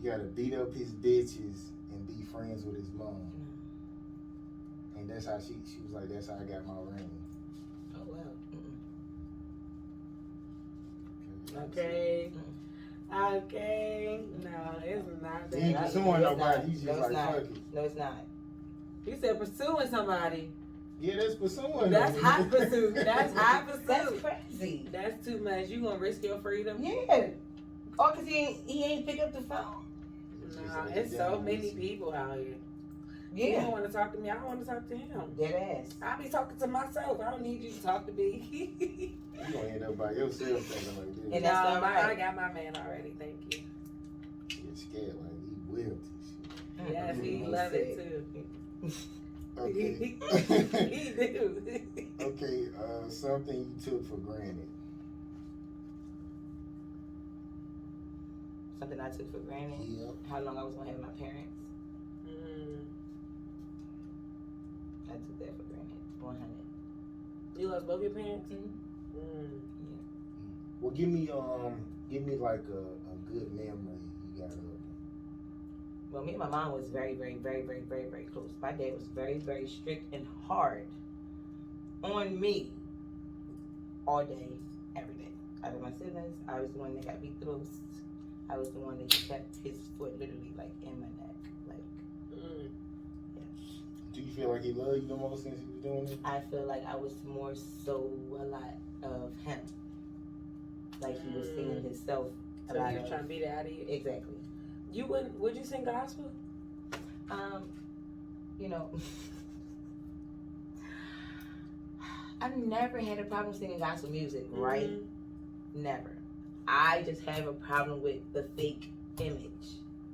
you gotta beat up his bitches, and be friends with his mom. And that's how she was like, that's how I got my ring. Oh wow. Okay. Okay. No, it's not He ain't that. pursuing nobody. He's No, just it's like, not. fuck it. No, it's not. You said pursuing somebody. Yeah, that's pursuing. That's them. hot pursuit. That's hot That's pursuit. crazy. That's too much. You gonna risk your freedom? Yeah. Oh, cause he ain't pick up the phone. Nah, it's so many people out here. You Yeah. don't want to talk to me. I don't want to talk to him. Dead ass. I be talking to myself. I don't need you to talk to me. You gonna end up by yourself thinking like this. And that's not right. I got my man already. Thank you. Get scared like he will this shit. Yes, he Mm-mm. love it too. Okay. He do. Okay, something you took for granted. Something I took for granted. Yep. How long I was gonna have my parents. I took that for granted. 100. You lost both your parents? Well, give me like a good memory you got of them. Well, me and my mom was very, very, very, very, very, very close. My dad was very, very strict and hard on me all day, every day. Out of my siblings, I was the one that got beat the most. I was the one that kept his foot literally like in my neck. Like, Do you feel like he loved you the most since he was doing it? I feel like I was more so a lot of him. Like he was singing himself a So lot you were of. trying to beat it out of you? Exactly. You would you sing gospel? You know, I've never had a problem singing gospel music, right? Never. I just have a problem with the fake image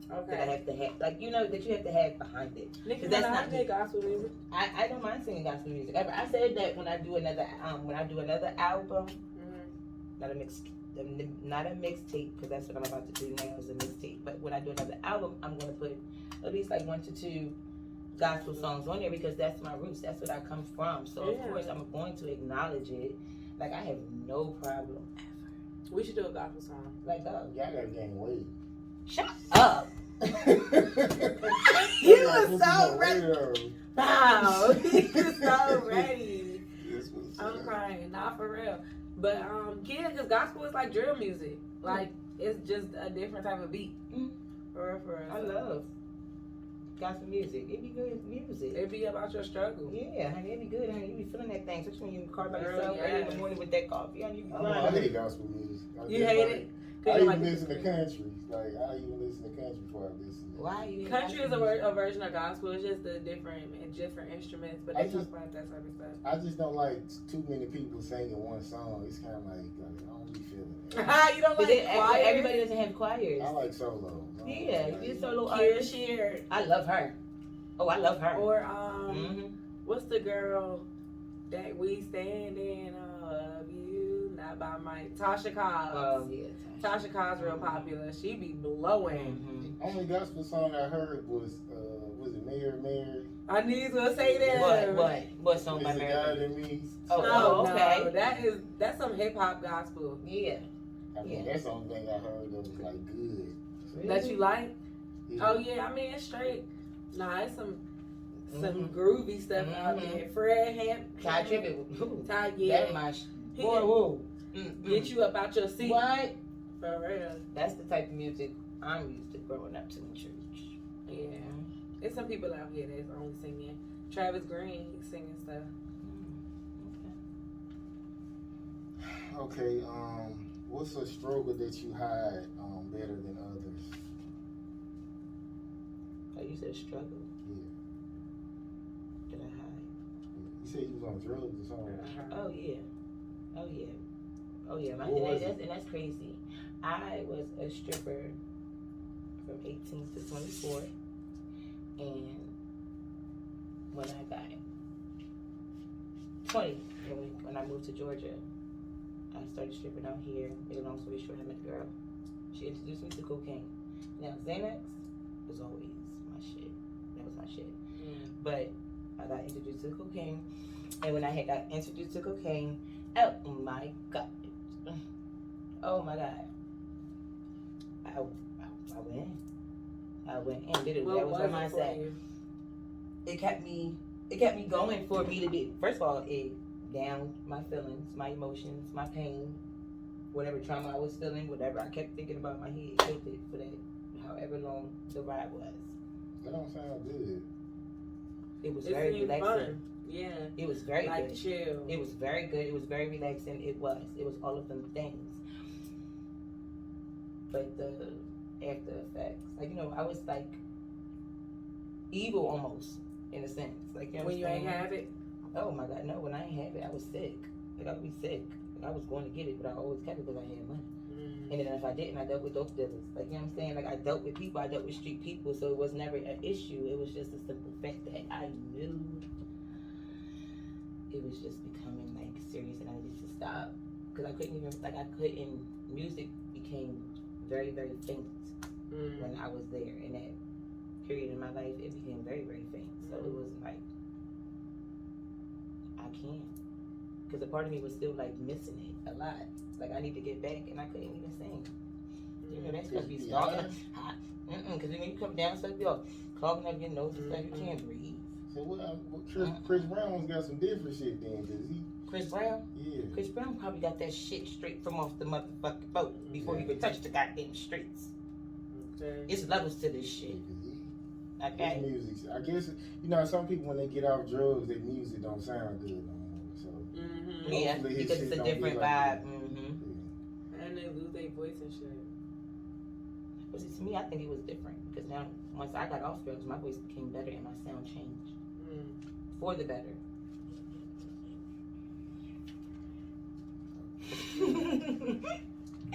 that I Okay. have to have, like, you know, that you have to have behind it. Nicki That's Minaj not did gospel music. I don't mind singing gospel music. I said that when I do another album, not a mixtape, because that's what I'm about to do now is a mixtape. But when I do another album, I'm going to put at least like 1 to 2 gospel songs on there because that's my roots. That's what I come from. So of course I'm going to acknowledge it. Like I have no problem ever. We should do a gospel song. Like Y'all gotta gain weight. shut up. You was so ready. Wow, he was so ready. I'm crying, not for real. But yeah, because gospel is like drill music. Like it's just a different type of beat. For real, for real. I love gospel music. It be good music. It be about your struggle. Yeah, honey, it be good, honey. You be feeling that thing, especially when you in the car by Girl, yourself early in the yes. morning with that coffee. Honey, you be I grinding. hate gospel music. You hate it? I you even listen to country. Like I even listen to country before I listen to Why you hate Country is gospel music? a version of gospel. It's just the different instruments, but I they talk just- about that type of stuff. I just don't like too many people singing one song. It's kind of like I don't be feeling it. You don't But like then choirs? everybody doesn't have choirs. I like solo. Yeah, you get solo Kira artists. Sheard. I love her. Oh, I love her. Or Mm-hmm. what's the girl that we stand in of you? Not by Mike. Tasha Cobbs. Oh yeah. Tasha Cobbs real popular. She be blowing. Mm-hmm. Only gospel song I heard was it Mary? I knew to say that. What song by Is it Mary? God in me? Oh, No, okay. no, that's some hip hop gospel Yeah. I mean, Yeah. that's the only thing I heard that was like good. that you like. Yeah. Oh yeah, I mean it's straight. Nah, it's some Mhm. groovy stuff out Mhm. there. Fred Ty Tribbett. Ty, That yeah. my He boy. can Whoa. Get you up out your seat. What? For real. That's the type of music I'm used to growing up to in church. Yeah. There's some people out here that's only singing. Travis Green, he's singing stuff. Okay, what's a struggle that you hide better than others? Oh, you said struggle. Yeah. Did I hide? You said you was on drugs or something. Oh yeah. Oh yeah. Oh yeah. What was it? And that's crazy. I was a stripper from 18 to 24, and when I got 20, when I moved to Georgia, I started stripping out here. Make a long story short, I met a girl. She introduced me to cocaine. Now Xanax was always my shit. That was my shit. But I got introduced to cocaine, and when I had got introduced to cocaine, oh my god, oh my god, I went in. I went in. Literally, that was my mindset. It kept me it kept me going for me to be. First of all, it downed my feelings, my emotions, my pain, whatever trauma I was feeling, whatever I kept thinking about in my head, killed it for that. However long the ride was. That don't sound good. It was It very seemed relaxing. fun. Yeah. It was very Like good. chill. It was very good. It was very relaxing. It was all of them things. But the after effects, like, you know, I was like evil almost in a sense. Like, you know, When you ain't have it. Oh my God, no! When I ain't have it, I was sick. Like, I would be sick. Like, I was going to get it, but I always kept it because I had money. And then if I didn't, I dealt with dope dealers. Like, you know what I'm saying? Like, I dealt with people. I dealt with street people. So it was never an issue. It was just a simple fact that I knew it was just becoming like serious, and I needed to stop because I couldn't even music became very, very faint when I was there in that period in my life. It became very, very faint. So it was like, I can't, because a part of me was still like missing it a lot. Like, I need to get back, and I couldn't even sing. You know, that's supposed to be stalking. Because when you come down, so you're clogging up your nose and stuff, you can't breathe. So what Chris Brown's got some different shit then, cause he. Chris Brown? Yeah. Chris Brown probably got that shit straight from off the motherfucking boat before he even touched the goddamn streets. Okay. It's levels to this shit. Okay? His music, I guess, you know, some people when they get off drugs, their music don't sound good no more. So Yeah, hopefully his because shit it's a don't be different like vibe. that. And they lose their voice and shit. But see, to me, I think it was different because now, once I got off drugs, my voice became better and my sound changed for the better.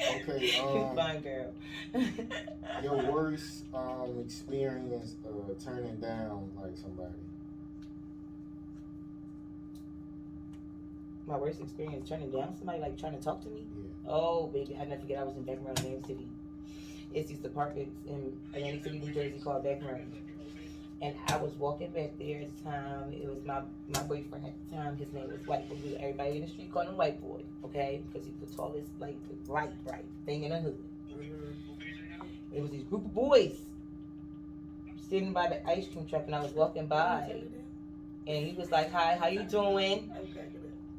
Okay, Fine girl. your worst experience turning down like somebody. My worst experience turning down somebody, like trying to talk to me. Yeah. Oh, baby, I never forget. I was in Bangem Bugg, Atlantic City. It's these apartments in Atlantic City, New Jersey, called Bangem Bugg. And I was walking back there at the time. It was my boyfriend at the time. His name was White Boy. Everybody in the street called him White Boy, okay? Because he's the tallest, like, bright thing in the hood. It was these group of boys sitting by the ice cream truck, and I was walking by, and he was like, "Hi, how you doing?"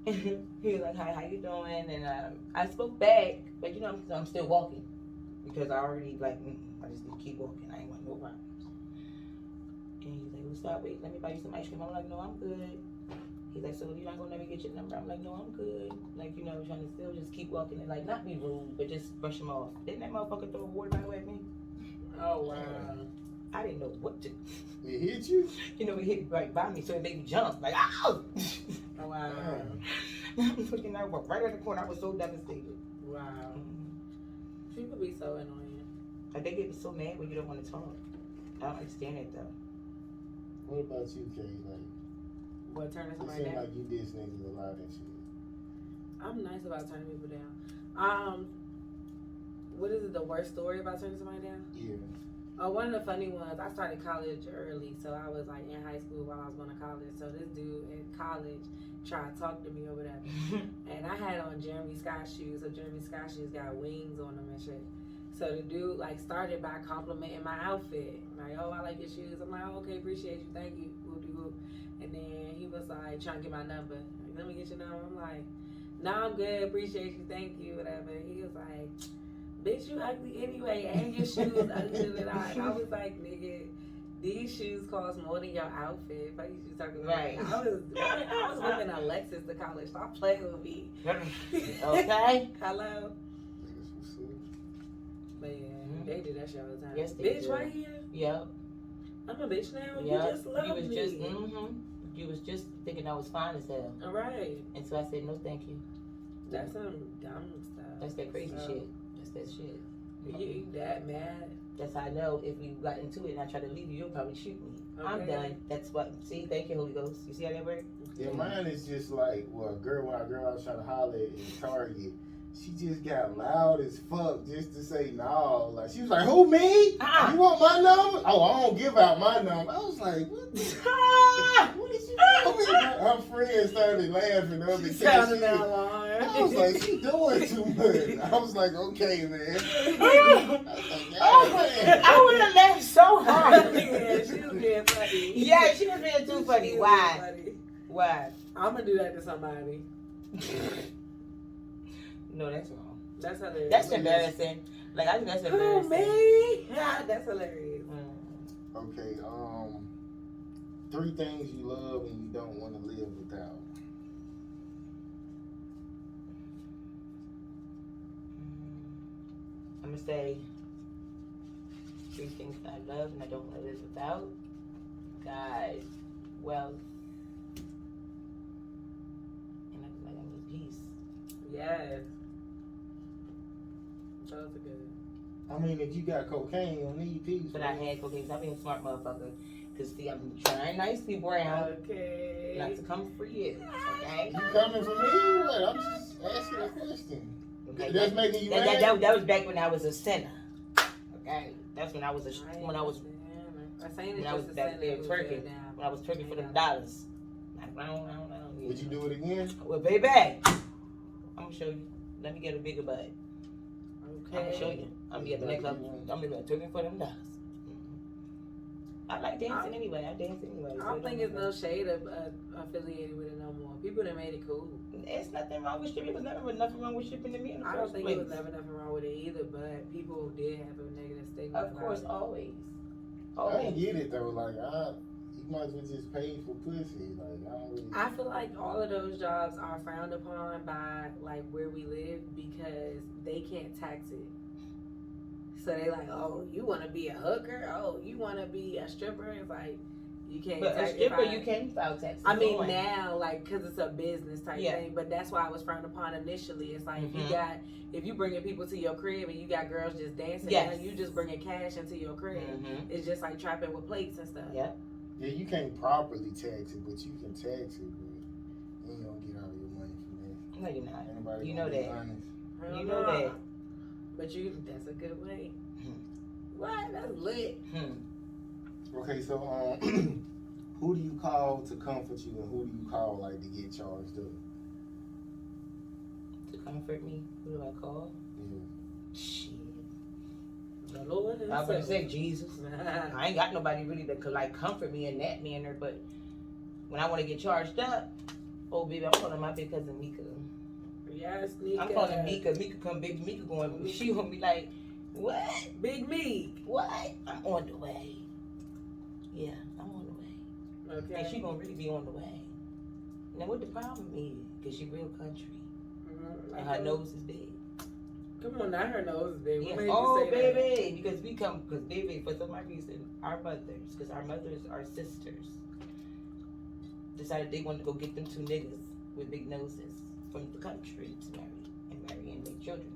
He was like, "Hi, how you doing?" And I spoke back, but you know, I'm still walking because I already I just need to keep walking. I ain't want no problems. And he's like, "Well, stop, wait, let me buy you some ice cream." I'm like, "No, I'm good." He's like, "So you're not gonna let me get your number?" I'm like, "No, I'm good." Like, you know, trying to still just keep walking and like not be rude, but just brush him off. Didn't that motherfucker throw a water bottle at me? Oh wow. I didn't know what to. It hit you? You know, he hit right by me, so it made me jump. Like, ow! Oh wow. I'm looking at right at the corner. I was so devastated. Wow. People be so annoying. Like, they get so mad when you don't want to talk. I don't understand it though. What about you, Kay? Like, What, turning it somebody seems down? like you diss niggas a lot and shit. I'm nice about turning people down. What is it, the worst story about turning somebody down? Yeah. One of the funny ones, I started college early, so I was like in high school while I was going to college. So this dude in college tried to talk to me or whatever. And I had on Jeremy Scott shoes, so Jeremy Scott shoes got wings on them and shit. So the dude started by complimenting my outfit. Like, "Oh, I like your shoes." I'm like, "Oh, okay, appreciate you, thank you, whoop-de-whoop." And then he was like trying to get my number. Like, "Let me get your number." I'm like, "No, I'm good, appreciate you, thank you, whatever." He was like, "Bitch, you ugly anyway, and your shoes uglier than I." I was like, "Nigga, these shoes cost more than your outfit." Fuck you talking about? Right. I was whipping a Lexus to college. Stop playing with me. Okay. Hello. Niggas was sick. But yeah, they do that shit all the time. Yes, they bitch, do. right here. Yep. I'm a bitch now. Yep. You just love You was me. just You was just thinking I was fine as hell. All right. And so I said, "No, thank you." That's some dumb stuff. That's that crazy So, shit. That's that shit. You that mad? That's how I know if we got into it and I try to leave you, you'll probably shoot me. I'm Okay. done. That's what. See, thank you, Holy Ghost. You see how that works? Yeah, mine is just like, well, when a girl I was trying to holler at in Target, she just got loud as fuck just to say no. Like, she was like, "Who, me? You want my number?" "Oh, I don't give out my number." I was like, "What the what is she doing?" Her friend started laughing. She sounded that long. I was like, "She doing too much." I was like, "Okay, man." I was like, I would have laughed so hard. Yeah, she was being being funny. Yeah, she was being too funny. She was Why? being funny. Why? I'm gonna do that to somebody. No, that's wrong. That's hilarious. That's embarrassing. Like, I think that's Who, embarrassing. me? That's hilarious. Okay, 3 things you love and you don't want to live without. I'm gonna say 3 things that I love and I don't want to live without. God, wealth, and I need peace. Yes. Those are good. I mean, if you got cocaine, you don't need peace. But I had cocaine, so I'm being a smart motherfucker. Cause see, I'm trying nicely, Brown, Okay. not to come for you. Okay. You coming for me? What? I'm just asking a question. Okay. That's making you mad? That was back when I was a sinner. Okay. That's when I was when I was back there twerking. When I was twerking for them dollars. I don't Would you do it again? Well, baby, I'm gonna show you. Let me get a bigger butt. Okay. I'm gonna show you. I'm gonna get the next level. I'm gonna be twerking for them dollars. I like dancing anyway. I dance anyway. I don't think it's no shade of affiliated with it no more. People that made it cool. It's nothing wrong with stripping. It was never nothing wrong with stripping to me in the I first don't think place. it was never nothing wrong with it either, but people did have a negative stigma. Of course, always. I don't get it though. Like, you might as well just pay for pussy. Like, I don't really. I feel like all of those jobs are frowned upon by like where we live because they can't tax it. So they like, oh, you want to be a hooker? Oh, you want to be a stripper? It's like you can't. But tax a stripper, you can file taxes. I mean on. now, like, cause it's a business type Yeah. thing. But that's why I was frowned upon initially. It's like Mhm. if you bringing people to your crib and you got girls just dancing, Yes. now you just bringing cash into your crib. Mhm. It's just like trapping with plates and stuff. Yeah. Yeah, you can't properly tax it, but you can tax it. But you ain't gonna get all your money from No, you're not. that. Anybody You gonna know be that. honest? Hell You know no. that. But that's a good way. Hmm. What? That's lit. Okay, so who do you call to comfort you, and who do you call like to get charged up? To comfort me, who do I call? Yeah. Shit. The Lord I was gonna say Jesus. himself. I ain't got nobody really that could like comfort me in that manner, but when I want to get charged up, oh baby, I'm calling my big cousin Mika. Yes, Nika. I'm calling Mika. Mika come, baby. Mika going. She gonna be like, what? Big me. What? I'm on the way. Yeah, I'm on the way. Okay. And she gonna really be on the way. Now what the problem is? Cause she real country and her nose is big. Come on, not her nose is big. Yeah. What made Oh you say baby, because baby, for some reason, our mothers are sisters, decided they wanted to go get them 2 niggas with big noses from the country to marry and make children.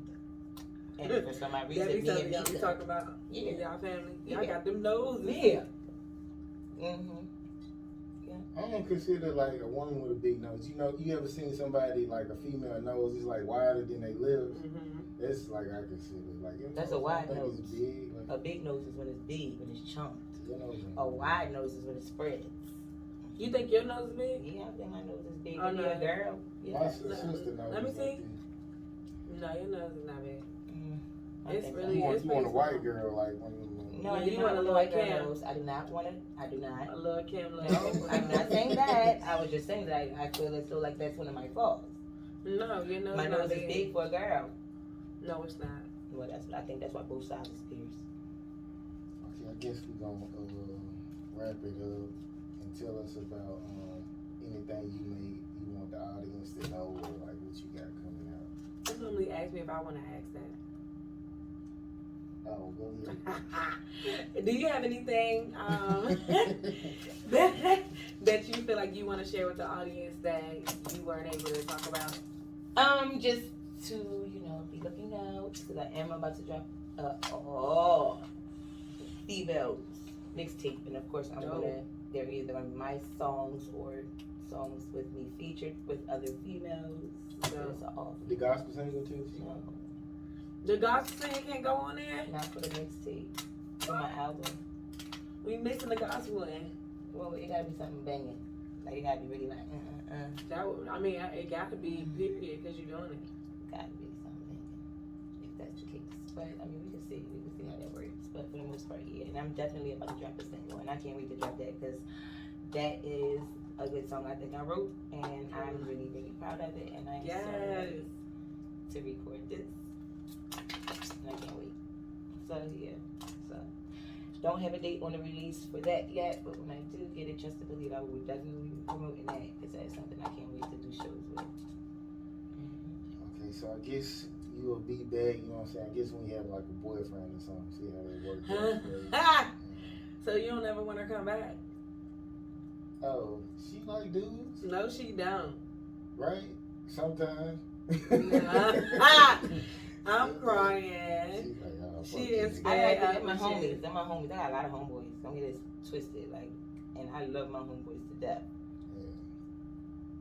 And for some reason, That be me something and y'all be Mika. talking about Yeah. in y'all family. Yeah. Y'all got them noses. Yeah. Mm-hmm. I don't consider like a woman with a big nose. You know, you ever seen somebody like a female nose is like wider than they lips? Mm-hmm. That's like I consider like your That's nose, a wide I think nose. It's big. Like, A big nose is when it's big, when it's chunked. your nose ain't A big. wide nose is when it spreads. You think your nose is big? Yeah, I think my nose is big. Oh, no. Yeah, girl. My Yeah. sister nose. Let me is see. like No, your nose is not big. I It's think that. really- You want, it's you want a pretty white small. girl like one of them. No, You you want want a a little white Kim. nose. I do not want it. I do not. A little Kim, No, little. I'm not saying that. I was just saying that I feel as though like that's one of my faults. No, your nose. My not nose is big for a girl. No, it's not. Well, I think that's why both sides is pierced. Okay, I guess we're gonna wrap it up and tell us about anything you want the audience to know or like what you got coming out. They normally ask me if I want to ask that. Oh, go ahead. Do you have anything that you feel like you want to share with the audience that you weren't able to talk about? Just to be looking out because I am about to drop females mixtape, and of course they're either on my songs or songs with me featured with other females. So it's all The gospel single too? no, The gospel thing can't go on there. not for the mixtape, for my album. We missing the gospel in. Well, it gotta be something banging. Like it gotta be really like That would, I mean, it got to be period because you're doing it. gotta be something banging. If that's the case, but I mean we can see how that works. but for the most part, yeah. And I'm definitely about to drop a single, and I can't wait to drop that because that is a good song I think I wrote, and I'm really, really proud of it, and I'm so ready to record this, and I can't wait. So yeah, so don't have a date on the release for that yet, but when I do get it, just to believe, I will definitely be promoting that because that's something I can't wait to do shows with. Okay, so I guess you will be back, you know what I'm saying? I guess when you have like a boyfriend or something, see how that works. So you don't ever want her to come back? Oh, she like dudes? No, she don't. Right? Sometimes. I'm crying. She's like, oh, She fuck is you. I like scared. to get my homies. They're my homies. I got a lot of homeboys. Don't get it twisted. Like, and I love my homeboys to death. Yeah.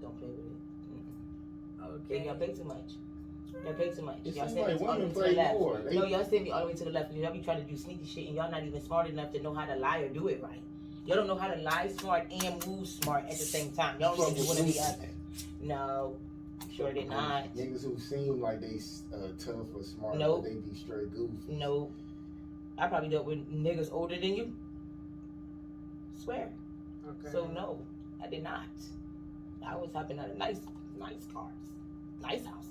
Don't play with it. Okay. Y'all play too much. Y'all play too much. It Y'all seems send like me all the way women to the play left. more. No, y'all send me all the way to the left. Y'all be trying to do sneaky shit, and y'all not even smart enough to know how to lie or do it right. Y'all don't know how to lie smart and move smart at the same time. Y'all don't do one or the other. No, sure did not. Niggas who seem like they tough or smart, Nope. but they be straight goofy. No, I probably dealt with niggas older than you. Swear. Okay. So no, I did not. I was hopping out of nice cars, nice houses.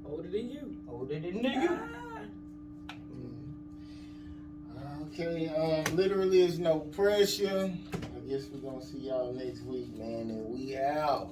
Older than you. Older than you. Okay, literally is no pressure. I guess we're gonna see y'all next week, man, and we out.